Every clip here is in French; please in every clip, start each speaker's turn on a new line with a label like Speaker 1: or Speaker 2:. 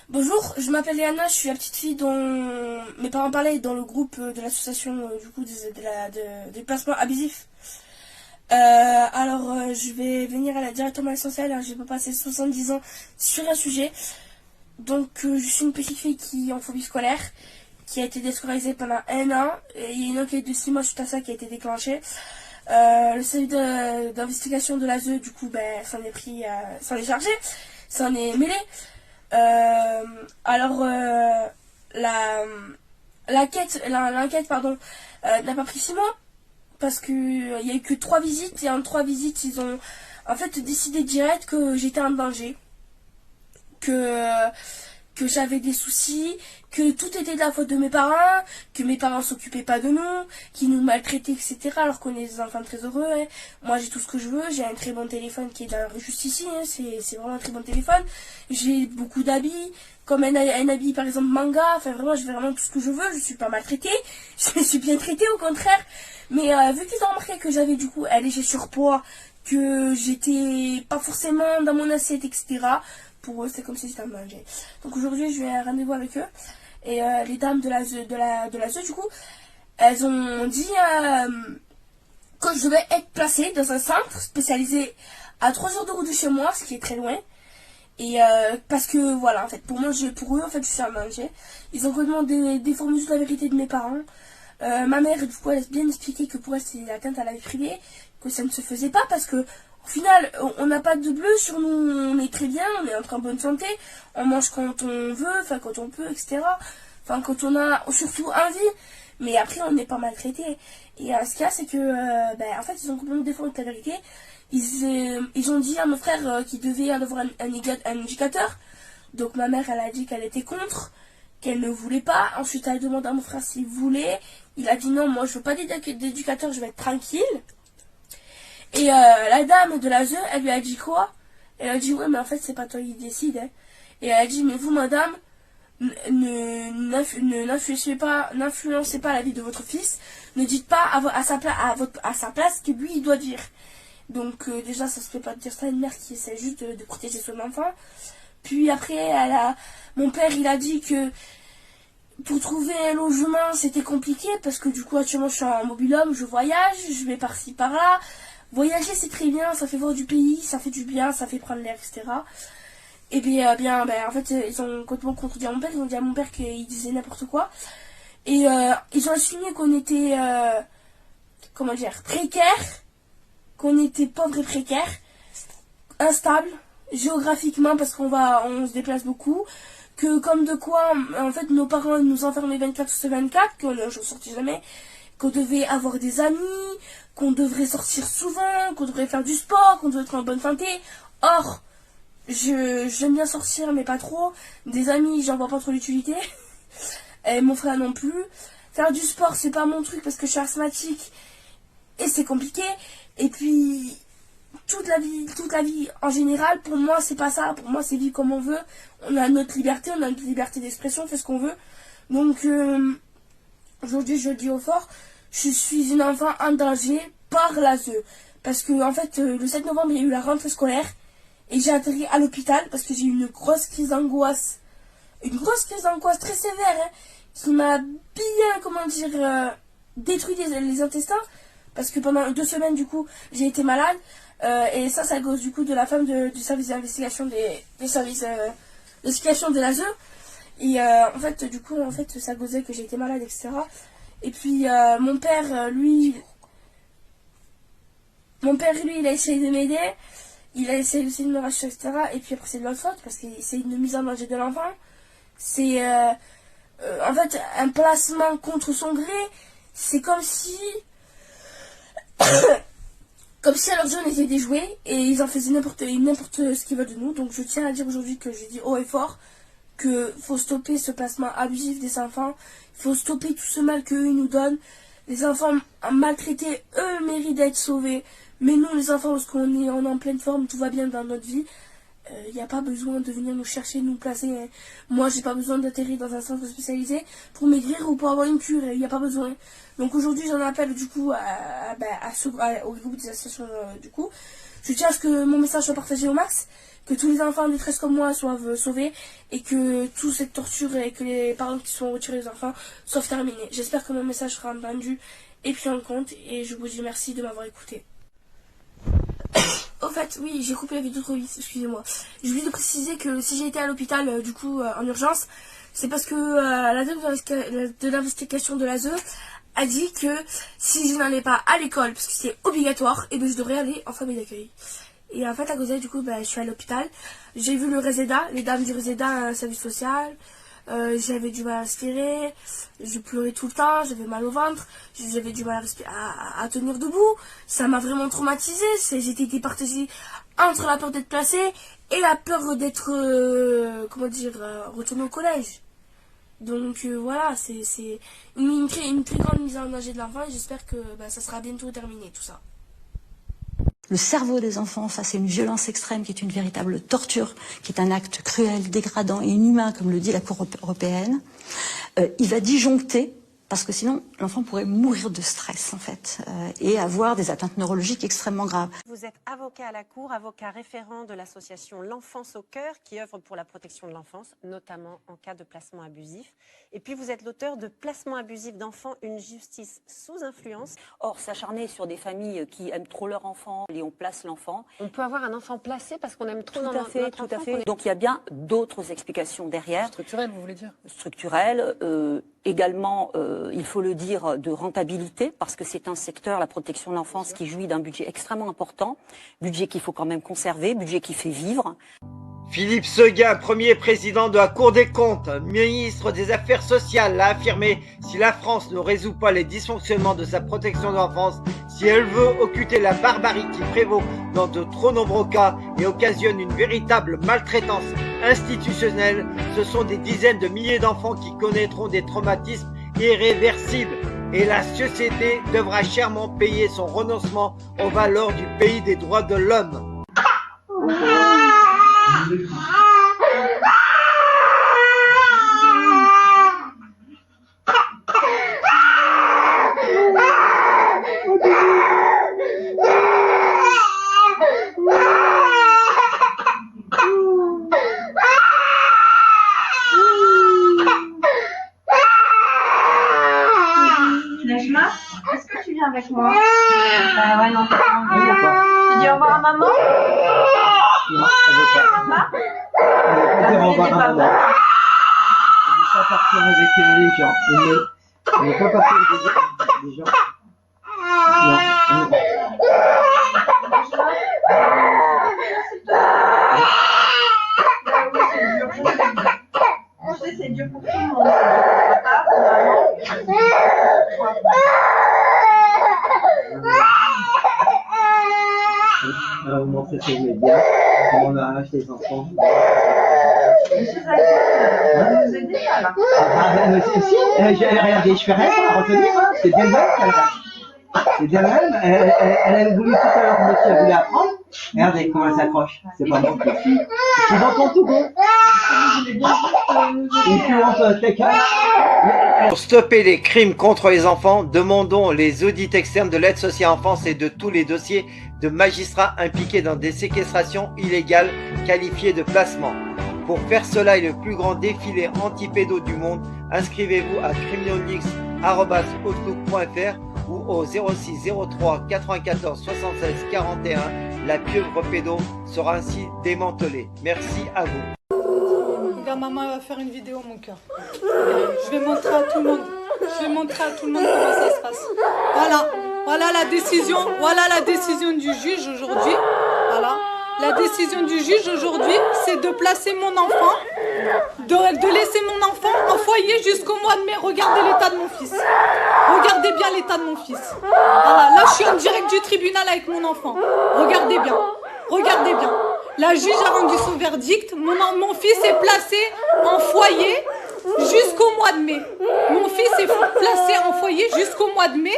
Speaker 1: Bonjour, je m'appelle Léana, je suis la petite fille dont mes parents parlaient dans le groupe de l'association du coup des placements abusifs. Je vais venir directement à l'essentiel, hein, je vais pas passer 70 ans sur un sujet. Je suis une petite fille qui est en phobie scolaire, qui a été déscolarisée pendant un an, et il y a une enquête de 6 mois suite à ça qui a été déclenchée. Le service d'investigation de l'ASE, du coup, s'en est chargé, s'en est mêlé. Euh, alors, l'enquête, pardon, n'a pas pris 6 mois parce que il y a eu que 3 visites et en 3 visites, ils ont en fait décidé direct que j'étais en danger, que que j'avais des soucis, que tout était de la faute de mes parents, que mes parents s'occupaient pas de nous, qu'ils nous maltraitaient, etc. Alors qu'on est des enfants très heureux. Hein. Moi, j'ai tout ce que je veux. J'ai un très bon téléphone qui est juste ici. Hein. C'est vraiment un très bon téléphone. J'ai beaucoup d'habits, comme un habit par exemple manga. Enfin, vraiment, j'ai vraiment tout ce que je veux. Je suis pas maltraitée. Je me suis bien traitée, au contraire. Mais vu qu'ils ont remarqué que j'avais du coup un léger surpoids, que j'étais pas forcément dans mon assiette, etc. Pour eux, c'est comme si j'étais à manger. Donc aujourd'hui, je vais à un rendez-vous avec eux. Et les dames de la ZEU, du coup, elles ont dit que je devais être placée dans un centre spécialisé à 3 heures de route de chez moi, ce qui est très loin. Et parce que voilà, en fait, pour eux, en fait, je suis à manger. Ils ont complètement déformé toute la vérité de mes parents. Ma mère, du coup, elle a bien expliqué que pour elle, c'est l'atteinte à la vie privée, que ça ne se faisait pas parce que au final, on n'a pas de bleu sur nous, on est très bien, on est en très bonne santé, on mange quand on veut, enfin quand on peut, etc. Enfin quand on a surtout envie, mais après on n'est pas maltraité. Et ce qu'il y a, c'est que, en fait, ils ont complètement déformé la vérité. Ils ont dit à mon frère qu'il devait avoir un éducateur. Donc ma mère, elle a dit qu'elle était contre, qu'elle ne voulait pas. Ensuite, elle a demandé à mon frère s'il voulait. Il a dit non, moi je veux pas d'éducateur, je vais être tranquille. Et la dame de la ZEU, elle lui a dit quoi? Elle a dit ouais, mais en fait, c'est pas toi qui décide. Hein. Et elle a dit mais vous, madame, n'influencez pas la vie de votre fils. Ne dites pas à sa place que lui, il doit dire. Donc déjà, ça se fait pas de dire ça à une mère qui essaie juste de protéger son enfant. Puis après, mon père, il a dit que pour trouver un logement, c'était compliqué parce que du coup, actuellement, je suis en mobil-home, je voyage, je vais par-ci, par-là. Voyager, c'est très bien, ça fait voir du pays, ça fait du bien, ça fait prendre l'air, etc. Et en fait, ils ont complètement contredit à mon père, ils ont dit à mon père qu'il disait n'importe quoi. Et ils ont assumé qu'on était, comment dire, précaire, qu'on était pauvre et précaire, instable, géographiquement parce on se déplace beaucoup, que comme de quoi, en fait, nos parents nous enfermaient 24/24, qu'on ne sortait jamais, qu'on devait avoir des amis, qu'on devrait sortir souvent, qu'on devrait faire du sport, qu'on devrait être en bonne santé. Or, j'aime bien sortir, mais pas trop. Des amis, j'en vois pas trop l'utilité. Et mon frère non plus. Faire du sport, c'est pas mon truc parce que je suis asthmatique et c'est compliqué. Et puis, toute la vie en général, pour moi, c'est pas ça. Pour moi, c'est vivre comme on veut. On a notre liberté, on a notre liberté d'expression, on fait ce qu'on veut. Donc, aujourd'hui, je le dis au fort, je suis une enfant en danger par la ZEU. Parce que, en fait, le 7 novembre, il y a eu la rentrée scolaire. Et j'ai atterri à l'hôpital parce que j'ai eu une grosse crise d'angoisse. Une grosse crise d'angoisse très sévère, hein, qui m'a bien, comment dire, détruit les intestins. Parce que pendant 2 semaines, du coup, j'ai été malade. Et ça, c'est à cause, du coup, de la femme du service d'investigation des services d'investigation de la ZEU. Et en fait, du coup, ça causait que j'ai été malade, etc. Et puis, mon père, lui, il a essayé de m'aider. Il a essayé aussi de me rassurer, etc. Et puis après, c'est de l'autre faute, parce que c'est une mise en danger de l'enfant. C'est, en fait, un placement contre son gré. C'est comme si... comme si à leur jeu, on était des jouets, et ils en faisaient n'importe ce qu'ils veulent de nous. Donc je tiens à dire aujourd'hui que je dis haut et fort que faut stopper ce placement abusif des enfants. Il faut stopper tout ce mal qu'eux nous donnent. Les enfants maltraités, eux, méritent d'être sauvés. Mais nous, les enfants, parce qu'on est en pleine forme, tout va bien dans notre vie, il n'y a pas besoin de venir nous chercher, nous placer. Hein. Moi, j'ai pas besoin d'atterrir dans un centre spécialisé pour maigrir ou pour avoir une cure. Il n'y a pas besoin. Donc aujourd'hui, j'en appelle du coup au groupe des associations du coup. Je tiens à ce que mon message soit partagé au max, que tous les enfants en détresse comme moi soient sauvés et que toute cette torture et que les parents qui sont retirés des enfants soient terminés. J'espère que mon message sera entendu et pris en compte et je vous dis merci de m'avoir écouté. Au fait, oui, j'ai coupé la vidéo trop vite, excusez-moi. J'ai oublié de préciser que si j'ai été à l'hôpital, en urgence, c'est parce que la dame de l'investigation de l'ASE a dit que si je n'allais pas à l'école, parce que c'est obligatoire, et ben je devrais aller en famille d'accueil. Et en fait, à cause de ça, du coup, je suis à l'hôpital. J'ai vu le RESEDA, les dames du RESEDA, un service social. J'avais du mal à respirer, je pleurais tout le temps, j'avais mal au ventre, j'avais du mal à tenir debout. Ça m'a vraiment traumatisée. J'étais départagée entre la peur d'être placée et la peur d'être, retournée au collège. Donc voilà, c'est une très grande mise en danger de l'enfant et j'espère que ça sera bientôt terminé tout ça.
Speaker 2: Le cerveau des enfants face à une violence extrême qui est une véritable torture, qui est un acte cruel, dégradant et inhumain, comme le dit la Cour européenne, il va disjoncter, parce que sinon l'enfant pourrait mourir de stress en fait, et avoir des atteintes neurologiques extrêmement graves.
Speaker 3: Vous êtes avocat à la Cour, avocat référent de l'association L'Enfance au cœur, qui œuvre pour la protection de l'enfance, notamment en cas de placement abusif. Et puis vous êtes l'auteur de Placement abusif d'enfants, une justice sous influence.
Speaker 4: Or, s'acharner sur des familles qui aiment trop leur enfant et on place l'enfant.
Speaker 3: On peut avoir un enfant placé parce qu'on aime trop
Speaker 4: notre enfant. Tout à fait.
Speaker 3: Est...
Speaker 4: Donc il y a bien d'autres explications derrière.
Speaker 5: Structurelles, vous voulez dire?
Speaker 4: Structurelles, également, il faut le dire, de rentabilité, parce que c'est un secteur, la protection de l'enfance, qui jouit d'un budget extrêmement important, budget qu'il faut quand même conserver, budget qui fait vivre.
Speaker 6: Philippe Seguin, premier président de la Cour des comptes, ministre des Affaires sociales, l'a affirmé: si la France ne résout pas les dysfonctionnements de sa protection de l'enfance, si elle veut occulter la barbarie qui prévaut dans de trop nombreux cas et occasionne une véritable maltraitance institutionnelle, ce sont des dizaines de milliers d'enfants qui connaîtront des traumatismes irréversibles. Et la société devra chèrement payer son renoncement aux valeurs du pays des droits de l'homme.
Speaker 7: Est-ce que tu viens avec moi? Bah ouais, non, t'as pas envie. Tu dis au revoir à maman?
Speaker 8: Non, elle veut pas.
Speaker 7: Papa?
Speaker 8: Elle veut pas dire au revoir à maman. Elle veut pas partir avec les gens. Elle veut pas partir avec les gens. Non.
Speaker 7: Je sais, c'est dur pour tout le monde. Papa, maman.
Speaker 8: Elle va vous montrer ce que je vais dire. Comment on arrache les enfants.
Speaker 7: Je suis avec vous êtes déjà là.
Speaker 8: Ah, si, regardez, je fais rien pour la retenir. Hein. C'est bien même qu'elle arrache. C'est bien même. Elle a voulu tout à l'heure, monsieur, elle voulait apprendre. Regardez comment elle s'accroche. C'est pas bon. C'est dans ton tout beau. Et puis on peut quelqu'un.
Speaker 6: Pour stopper les crimes contre les enfants, demandons les audits externes de l'aide sociale à l'enfance et de tous les dossiers de magistrats impliqués dans des séquestrations illégales qualifiées de placement. Pour faire cela et le plus grand défilé anti-pédo du monde, inscrivez-vous à criminalix@outlook.fr ou au 06 03 94 76 41. La pieuvre pédo sera ainsi démantelée. Merci à vous.
Speaker 9: Regarde, maman va faire une vidéo, mon cœur. Je vais montrer à tout le monde. Je vais montrer à tout le monde comment ça se passe. Voilà. Voilà la décision du juge aujourd'hui. Voilà. La décision du juge aujourd'hui, c'est de placer mon enfant, de laisser mon enfant en foyer jusqu'au mois de mai. Regardez l'état de mon fils. Regardez bien l'état de mon fils. Voilà. Là, je suis en direct du tribunal avec mon enfant. Regardez bien. Regardez bien. La juge a rendu son verdict. Mon fils est placé en foyer jusqu'au mois de mai. Mon fils est placé en foyer jusqu'au mois de mai.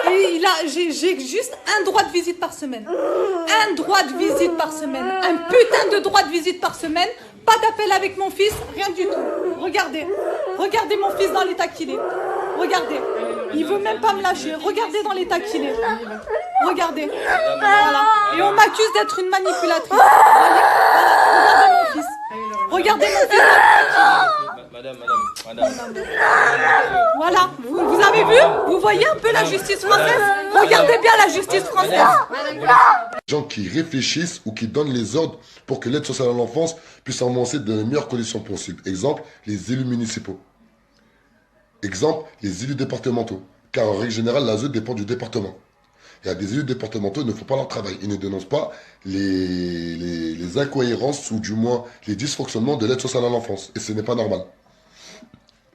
Speaker 9: Et j'ai juste un droit de visite par semaine. Un droit de visite par semaine. Un putain de droit de visite par semaine. Pas d'appel avec mon fils, rien du tout. Regardez. Regardez mon fils dans l'état qu'il est. Regardez. Il veut même pas me lâcher. Regardez dans l'état qu'il est. Regardez. Voilà. Et on m'accuse d'être une manipulatrice. Voilà. Regardez mon fils. Regardez mon fils.
Speaker 5: Madame.
Speaker 9: Voilà. Vous avez vu? Vous voyez un peu la justice française? Regardez bien la justice française.
Speaker 10: Gens qui réfléchissent ou qui donnent les ordres pour que l'aide sociale à l'enfance puisse avancer dans les meilleures conditions possibles. Exemple, les élus municipaux. Exemple, les élus départementaux. Car en règle générale, l'ASE dépend du département. Il y a des élus départementaux, ils ne font pas leur travail. Ils ne dénoncent pas les incohérences ou du moins les dysfonctionnements de l'aide sociale à l'enfance. Et ce n'est pas normal.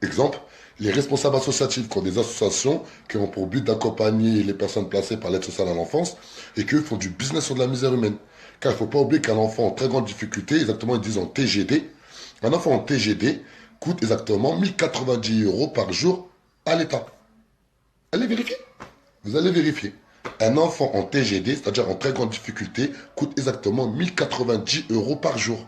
Speaker 10: Exemple, les responsables associatifs qui ont des associations qui ont pour but d'accompagner les personnes placées par l'aide sociale à l'enfance et qui font du business sur de la misère humaine. Car il ne faut pas oublier qu'un enfant en très grande difficulté, exactement ils disent en TGD, un enfant en TGD coûte exactement 1090 € par jour à l'État. Allez vérifier. Vous allez vérifier. Un enfant en TGD, c'est-à-dire en très grande difficulté, coûte exactement 1090 € par jour.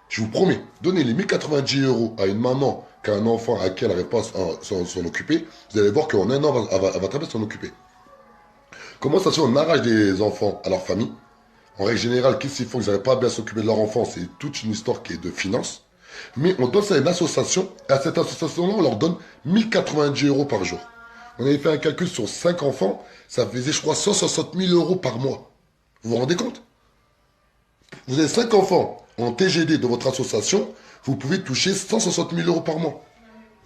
Speaker 10: Je vous promets, donnez les 1090 € à une maman qui a un enfant à qui elle n'arrive pas à s'en occuper, vous allez voir qu'en un an, elle va très bien s'en occuper. Comment ça se fait, on arrache des enfants à leur famille? En règle générale, qu'est-ce qu'ils font? Ils n'arrivent pas à bien s'occuper de leur enfant, c'est toute une histoire qui est de finances. Mais on donne ça à une association, et à cette association-là, on leur donne 1090 € par jour. On avait fait un calcul sur 5 enfants, ça faisait, je crois, 160 000 € par mois. Vous vous rendez compte? Vous avez 5 enfants en TGD de votre association, vous pouvez toucher 160 000 € par mois.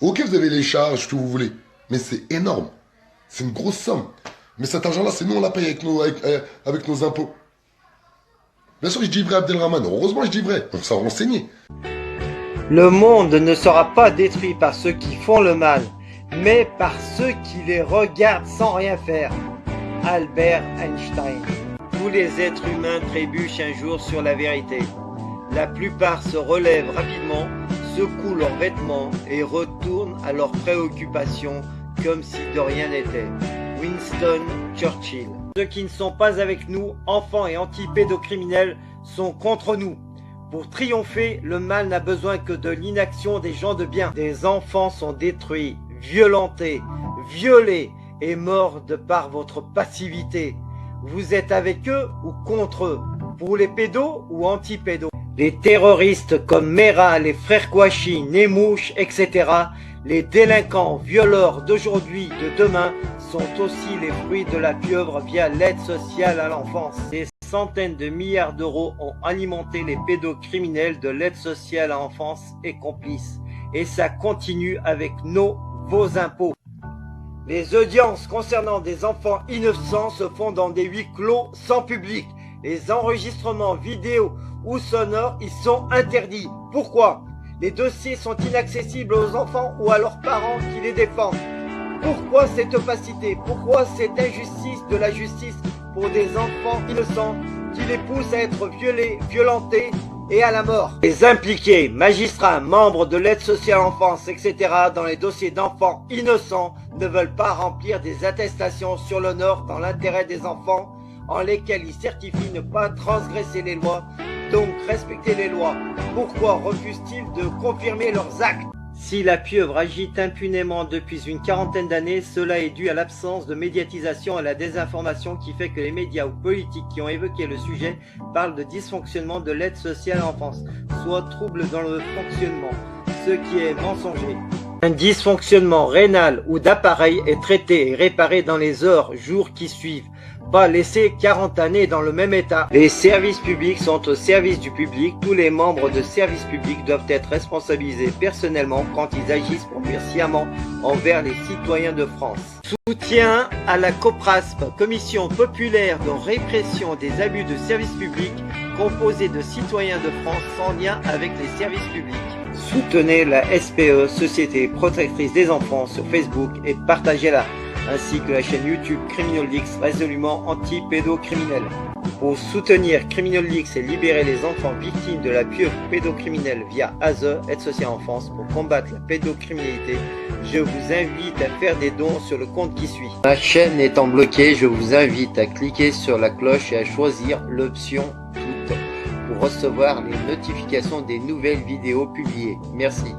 Speaker 10: Ok, vous avez les charges que vous voulez, mais c'est énorme. C'est une grosse somme. Mais cet argent-là, c'est nous, on la paye avec nos impôts. Bien sûr, je dis vrai, Abdelrahman. Heureusement, je dis vrai. On s'est renseigné.
Speaker 6: Le monde ne sera pas détruit par ceux qui font le mal, mais par ceux qui les regardent sans rien faire. Albert Einstein. Tous les êtres humains trébuchent un jour sur la vérité. La plupart se relèvent rapidement, secouent leurs vêtements et retournent à leurs préoccupations comme si de rien n'était. Winston Churchill. Ceux qui ne sont pas avec nous, enfants et anti-pédocriminels, sont contre nous. Pour triompher, le mal n'a besoin que de l'inaction des gens de bien. Des enfants sont détruits, violentés, violés et morts de par votre passivité. Vous êtes avec eux ou contre eux? Pour les pédos ou anti-pédos? Les terroristes comme Mera, les frères Kouachi, Nemouche, etc., les délinquants, violeurs d'aujourd'hui, de demain, sont aussi les fruits de la pieuvre via l'aide sociale à l'enfance. Des centaines de milliards d'euros ont alimenté les pédocriminels de l'aide sociale à l'enfance et complices. Et ça continue avec vos impôts. Les audiences concernant des enfants innocents se font dans des huis clos sans public. Les enregistrements vidéo ou sonores, ils sont interdits. Pourquoi? Les dossiers sont inaccessibles aux enfants ou à leurs parents qui les défendent. Pourquoi cette opacité? Pourquoi cette injustice de la justice pour des enfants innocents qui les pousse à être violés, violentés et à la mort? Les impliqués, magistrats, membres de l'aide sociale à l'enfance, etc. dans les dossiers d'enfants innocents ne veulent pas remplir des attestations sur l'honneur dans l'intérêt des enfants en lesquels ils certifient ne pas transgresser les lois, donc respecter les lois. Pourquoi refusent-ils de confirmer leurs actes? Si la pieuvre agite impunément depuis une quarantaine d'années, cela est dû à l'absence de médiatisation et à la désinformation qui fait que les médias ou politiques qui ont évoqué le sujet parlent de dysfonctionnement de l'aide sociale à l'enfance, soit trouble dans le fonctionnement, ce qui est mensonger. Un dysfonctionnement rénal ou d'appareil est traité et réparé dans les heures, jours qui suivent. Pas laisser 40 années dans le même état. Les services publics sont au service du public. Tous les membres de services publics doivent être responsabilisés personnellement quand ils agissent pour nuire sciemment envers les citoyens de France. Soutien à la COPRASP, Commission populaire de répression des abus de services publics, composée de citoyens de France sans lien avec les services publics. Soutenez la SPE, Société Protectrice des Enfants, sur Facebook et partagez-la, ainsi que la chaîne YouTube CriminalX, résolument anti-pédocriminel. Pour soutenir CriminalX et libérer les enfants victimes de la pieuvre pédocriminelle via ASE, Aide sociale en France, pour combattre la pédocriminalité, je vous invite à faire des dons sur le compte qui suit. Ma chaîne étant bloquée, je vous invite à cliquer sur la cloche et à choisir l'option toutes pour recevoir les notifications des nouvelles vidéos publiées. Merci.